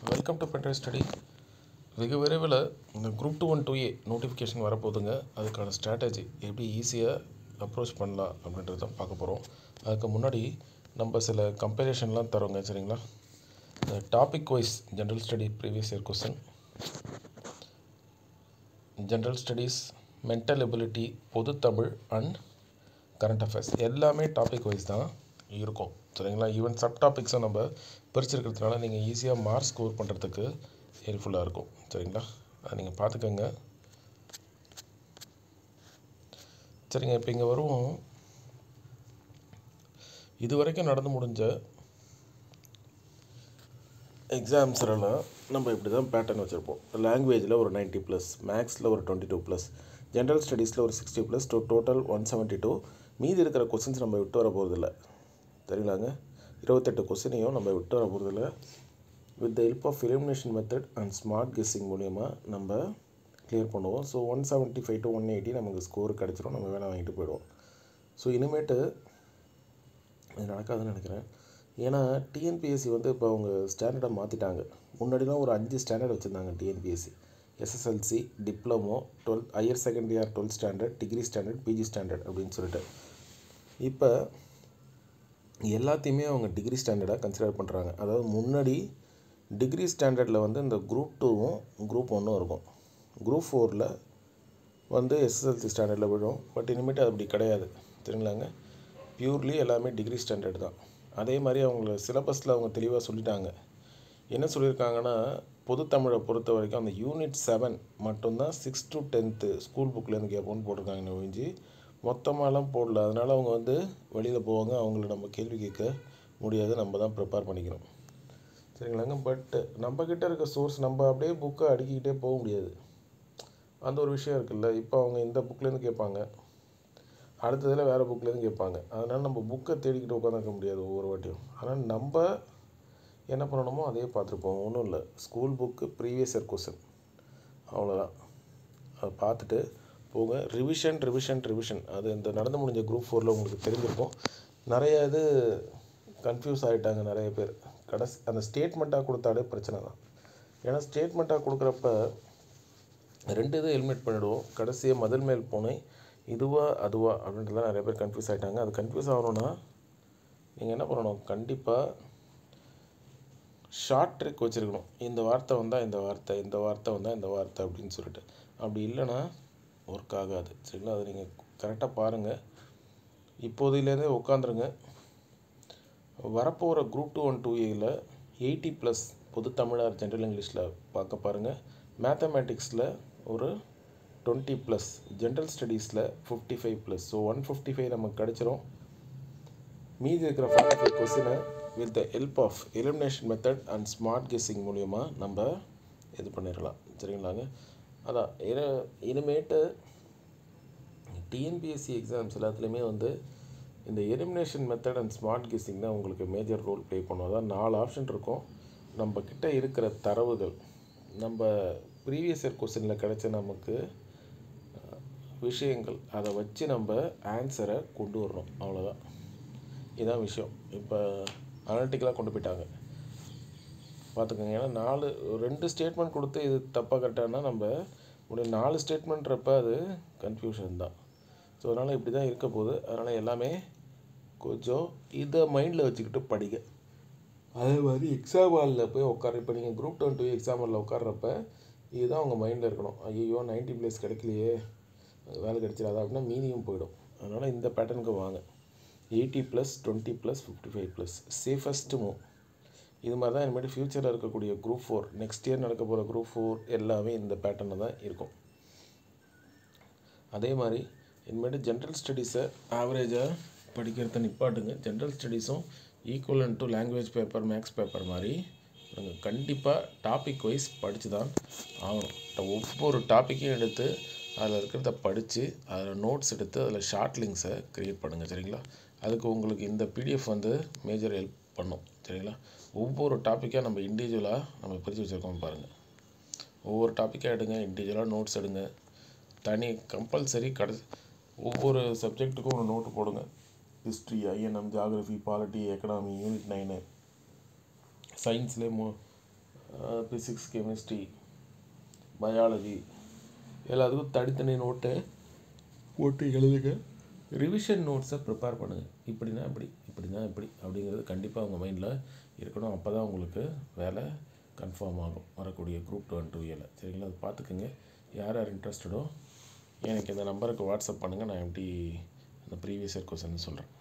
Welcome to pen drive study. வெகு விரைவில் இந்த குரூப் 2 1 2A நோட்டிஃபிகேஷன் வரப்போகுதுங்க. அதுக்கான ஸ்ட்ராட்டஜி எப்படி ஈஸியாக அப்ரோச் பண்ணலாம் அப்படின்றது தான் பார்க்க போகிறோம். அதுக்கு முன்னாடி நம்ம சில கம்பேரிஷன்லாம் தரோங்க, சரிங்களா? இந்த topic wise general study previous year question, general studies, mental ability, பொது தமிழ் அண்ட் கரண்ட் அஃபேர்ஸ் எல்லாமே டாபிக் வைஸ் தான் இருக்கும், சரிங்களா? ஈவன் சப் டாபிக்ஸும் நம்ம பிரிச்சிருக்கிறதுனால நீங்கள் ஈஸியாக மார்க் ஸ்கோர் பண்ணுறதுக்கு ஹெல்ப்ஃபுல்லாக இருக்கும், சரிங்களா? அதை நீங்கள் பார்த்துக்கோங்க. சரிங்க, இப்போ இங்கே வருவோம். இது வரைக்கும் நடந்து முடிஞ்ச எக்ஸாம்ஸ்லாம் நம்ம இப்படி தான் பேட்டர்ன் வச்சுருப்போம். லாங்குவேஜில் ஒரு 90+, மேக்ஸில் ஒரு 22+, ஜென்ரல் ஸ்டடீஸில் ஒரு 60+, டோட்டல் 172. மீதி இருக்கிற கொஸ்டின்ஸ் நம்ம விட்டு வர போகிறதில்ல, சரிங்களாங்க? 28 கொஸ்டினையும் நம்ம விட்டு வர போகிறதில்ல. With the help of elimination method and smart guessing மூலிமா நம்ம கிளியர் பண்ணுவோம். ஸோ 175 to 180 நமக்கு ஸ்கோர் கிடச்சிரும், நம்ம வேலை வாங்கிட்டு போயிடுவோம். ஸோ இனிமேட்டு இது நடக்காதுன்னு நினைக்கிறேன். ஏன்னா டிஎன்பிஎஸ்சி வந்து இப்போ அவங்க ஸ்டாண்டர்டை மாற்றிட்டாங்க. முன்னாடிலாம் ஒரு 5 ஸ்டாண்டர்ட் வச்சுருந்தாங்க TNPSC: SSLC, diploma, 12 higher secondary or 12 standard, degree standard, PG standard அப்படின்னு சொல்லிட்டு. இப்போ எல்லாத்தையுமே அவங்க டிகிரி ஸ்டாண்டர்டாக கன்சிடர் பண்ணுறாங்க. அதாவது முன்னாடி டிகிரி ஸ்டாண்டர்டில் வந்து இந்த குரூப் 2வும் குரூப் 1ம் இருக்கும். குரூப் 4ல் வந்து எஸ்எஸ்எல்சி ஸ்டாண்டர்டில் விடும். பட் இனிமேட்டு அது அப்படி கிடையாது, சரிங்களாங்க? பியூர்லி எல்லாமே டிகிரி ஸ்டாண்டர்ட் தான். அதே மாதிரி அவங்கள சிலபஸில் அவங்க தெளிவாக சொல்லிட்டாங்க. என்ன சொல்லியிருக்காங்கன்னா, பொது தமிழை பொறுத்த வரைக்கும் அந்த யூனிட் 7 மட்டும்தான் 6 to 10th ஸ்கூல் புக்லேருந்து கேட்போன்னு போட்டிருக்காங்க ஒழிஞ்சு மொத்தமாகலாம் போடல. அதனால் அவங்க வந்து வெளியில் போவாங்க, அவங்கள நம்ம கேள்வி கேட்க முடியாது, நம்ம தான் ப்ரிப்பேர் பண்ணிக்கணும், சரிங்களாங்க? பட் நம்மக்கிட்ட இருக்க சோர்ஸ் நம்ம அப்படியே புக்கை அடுக்கிக்கிட்டே போக முடியாது, அந்த ஒரு விஷயம் இருக்குல்ல. இப்போ அவங்க இந்த புக்லேருந்து கேட்பாங்க, அடுத்ததில் வேறு புக்லேருந்து கேட்பாங்க. அதனால் நம்ம புக்கை தேடிக்கிட்டு உட்காந்துருக்க முடியாது ஒவ்வொரு வாட்டியும். ஆனால் நம்ம என்ன பண்ணணுமோ அதே பார்த்துருப்போம். ஒன்றும் இல்லை, school book previous year question அவ்வளோதான். அதை பார்த்துட்டு போங்க. ரிவிஷன் அது இந்த நடந்து முடிஞ்ச குரூப் 4ல் உங்களுக்கு தெரிஞ்சிருக்கும். நிறைய இது கன்ஃபியூஸ் ஆகிட்டாங்க நிறைய பேர். கடைசி அந்த ஸ்டேட்மெண்ட்டாக கொடுத்தாலே பிரச்சனை தான். ஏன்னா ஸ்டேட்மெண்ட்டாக கொடுக்குறப்ப 2 இது எலிமினேட் பண்ணிவிடுவோம். கடைசியாக முதல் மேல் பூனை இதுவா அதுவா அப்படின்றதுலாம் நிறைய பேர் கன்ஃபியூஸ் ஆகிட்டாங்க. அது கன்ஃபியூஸ் ஆகணும்னா நீங்கள் என்ன பண்ணணும், கண்டிப்பாக ஷார்ட் ட்ரிக் வச்சுருக்கணும். இந்த வார்த்தை வந்தால் இந்த வார்த்தை, இந்த வார்த்தை வந்தால் இந்த வார்த்தை அப்படின்னு சொல்லிட்டு. அப்படி இல்லைன்னா ஒர்க் ஆகாது, சரிங்களா? அதை நீங்கள் கரெக்டாக பாருங்கள். இப்போதையிலேருந்தே உட்காந்துருங்க. வரப்போகிற குரூப் 2 1 2Aயில் 80+ பொது தமிழார் ஜென்ரல் இங்கிலீஷில் பார்க்க பாருங்கள். மேத்தமேட்டிக்ஸில் ஒரு 20+, ஜென்ரல் ஸ்டடீஸில் 55+. ஸோ 155 நமக்கு கிடச்சிரும். மீதி இருக்கிற 45 கொஸ்டினை with the help of elimination method and smart guessing மூலிமா நம்ம இது பண்ணிடலாம், சரிங்களாங்க? அதான் இனிமேட்டு டிஎன்பிஎஸ்சி எக்ஸாம்ஸ் எல்லாத்துலேயுமே வந்து இந்த elimination method and smart guessing தான் உங்களுக்கு மேஜர் ரோல் ப்ளே பண்ணும். அதான் 4 ஆப்ஷன் இருக்கும். நம்ம கிட்ட இருக்கிற தரவுகள், நம்ம ப்ரீவியஸ் இயர் கொஸ்டினில் கிடைச்ச நமக்கு விஷயங்கள், அதை வச்சு நம்ம ஆன்சரை கொண்டு வரணும், அவ்வளோதான். இதுதான் விஷயம். இப்போ அனலிட்டிக்கலாக கொண்டு போயிட்டாங்க, பார்த்துக்கோங்க. ஏன்னா 2 ஸ்டேட்மெண்ட் கொடுத்து இது தப்பாக கரெக்டானா நம்ம உடைய 4 ஸ்டேட்மெண்ட்றப்ப அது கன்ஃபியூஷன் தான். ஸோ அதனால் இப்படி தான் இருக்க போகுது. அதனால் எல்லாமே கொஞ்சம் இதை மைண்டில் வச்சுக்கிட்டு படிக்க. அதே மாதிரி எக்ஸாம் ஹாலில் போய் உட்கார, இப்போ நீங்கள் குரூப் 2 1 2 எக்ஸாம் ஹாலில் உட்கார்றப்ப இதுதான் உங்கள் மைண்டில் இருக்கணும். ஐயோ 90+ கிடைக்கலையே, வேலை கிடைச்சிடாதா அப்படின்னா மீதியும் போயிடும். அதனால் இந்த பேட்டர்னுக்கு வாங்க. 80+, 20+, 55+, சேஃபஸ்ட் மூவ். இது மாதிரி தான் இனிமேட்டு ஃப்யூச்சரில் இருக்கக்கூடிய குரூப் 4, நெக்ஸ்ட் இயர் நடக்க போகிற குரூப் 4 எல்லாமே இந்த பேட்டர்னில் தான் இருக்கும். அதே மாதிரி இனிமேட்டு ஜென்ரல் ஸ்டடீஸை ஆவரேஜாக படிக்கிறத நிப்பாட்டுங்க. ஜென்ரல் ஸ்டடீஸும் equivalent to language paper, maths paper மாதிரி நாங்கள் கண்டிப்பாக டாபிக் வைஸ் படித்து தான் ஆகணும். ஒவ்வொரு டாப்பிக்கையும் எடுத்து அதில் இருக்கிறத படித்து அதில் நோட்ஸ் எடுத்து அதில் ஷார்ட் லிங்க்ஸை க்ரியேட் பண்ணுங்கள், சரிங்களா? அதுக்கு உங்களுக்கு இந்த பிடிஎஃப் வந்து மேஜர் ஹெல்ப் பண்ணும், சரிங்களா? ஒவ்வொரு டாப்பிக்காக நம்ம இண்டிவிஜுவலாக நம்ம பிரித்து வச்சுருக்கோம் பாருங்கள். ஒவ்வொரு டாப்பிக்காக எடுங்க, இண்டிவிஜுவலாக நோட்ஸ் எடுங்க. தனி கம்பல்சரி ஒவ்வொரு சப்ஜெக்ட்டுக்கும் ஒரு நோட்டு போடுங்க. History, INM, geography, polity, economy, unit 9, சயின்ஸ்லேயே ஃபிசிக்ஸ், கெமிஸ்ட்ரி, பயாலஜி எல்லாத்துக்கும் தனித்தனி நோட்டு போட்டு எழுதுங்க. ரிவிஷன் நோட்ஸை ப்ரிப்பேர் பண்ணுங்கள். இப்படின்னா இப்படி அப்படிங்கிறது கண்டிப்பாக உங்கள் மைண்டில் இருக்கணும். அப்போ தான் உங்களுக்கு வேலை கன்ஃபார்ம் ஆகும் வரக்கூடிய குரூப் 2 and 2A. சரிங்களா? அது பார்த்துக்குங்க. யார் யார் இன்ட்ரெஸ்டடோ எனக்கு இந்த நம்பருக்கு வாட்ஸ்அப் பண்ணுங்கள். நான் எப்படி அந்த ப்ரீவியஸ் இயர் கொஸ்டின் சொல்கிறேன்.